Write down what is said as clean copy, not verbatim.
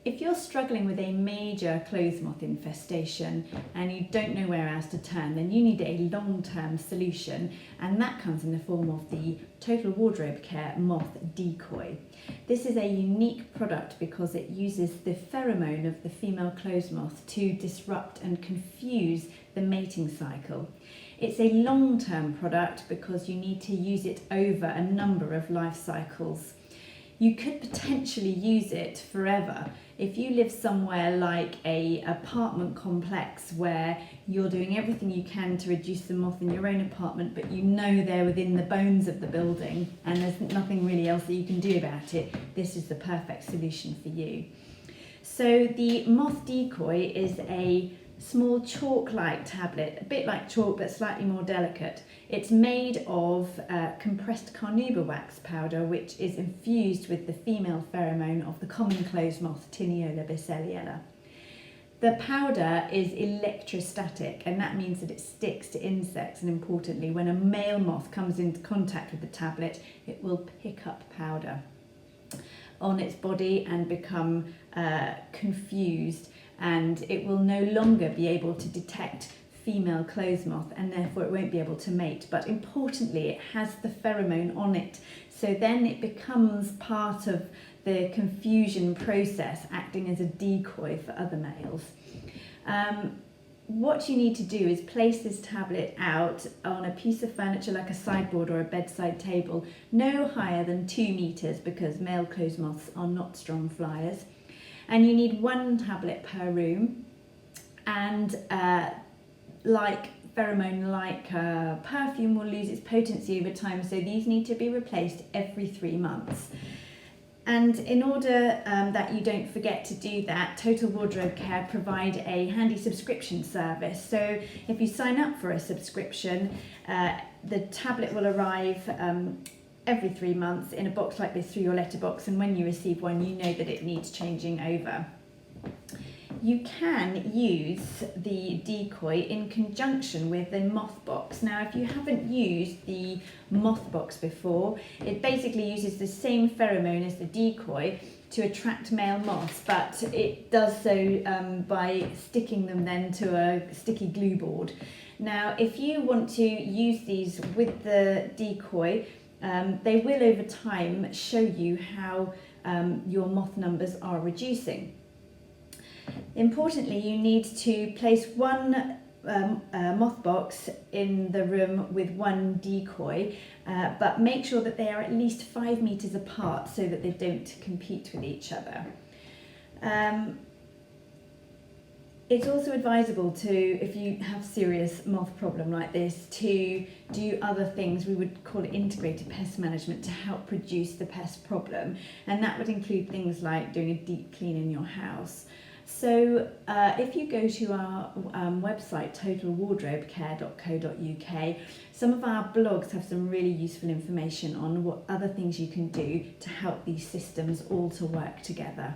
If you're struggling with a major clothes moth infestation and you don't know where else to turn, then you need a long-term solution, and that comes in the form of the Total Wardrobe Care Moth Decoy. This is a unique product because it uses the pheromone of the female clothes moth to disrupt and confuse the mating cycle. It's a long-term product because you need to use it over a number of life cycles. You could potentially use it forever. If you live somewhere like an apartment complex where you're doing everything you can to reduce the moth in your own apartment, but you know they're within the bones of the building and there's nothing really else that you can do about it, this is the perfect solution for you. So the Moth Decoy is a small chalk-like tablet, a bit like chalk but slightly more delicate. It's made of compressed carnauba wax powder, which is infused with the female pheromone of the common clothes moth, Tiniola bicelliella. The powder is electrostatic, and that means that it sticks to insects, and importantly, when a male moth comes into contact with the tablet, it will pick up powder on its body and become confused, and it will no longer be able to detect female clothes moth, and therefore it won't be able to mate. But importantly, it has the pheromone on it, so then it becomes part of the confusion process, acting as a decoy for other males. What you need to do is place this tablet out on a piece of furniture like a sideboard or a bedside table, no higher than 2 meters, because male clothes moths are not strong flyers. And you need 1 tablet per room, and like pheromone, like perfume will lose its potency over time, so these need to be replaced every 3 months. And in order that you don't forget to do that, Total Wardrobe Care provide a handy subscription service. So if you sign up for a subscription, the tablet will arrive every 3 months in a box like this through your letterbox, and when you receive one, you know that it needs changing over. You can use the decoy in conjunction with the moth box. Now, if you haven't used the moth box before, it basically uses the same pheromone as the decoy to attract male moths, but it does so by sticking them then to a sticky glue board. Now, if you want to use these with the decoy, they will over time show you how your moth numbers are reducing. Importantly, you need to place 1 moth box in the room with 1 decoy, but make sure that they are at least 5 meters apart so that they don't compete with each other. It's also advisable to, if you have serious moth problem like this, to do other things. We would call it integrated pest management to help reduce the pest problem, and that would include things like doing a deep clean in your house. So if you go to our website, totalwardrobecare.co.uk, some of our blogs have some really useful information on what other things you can do to help these systems all to work together.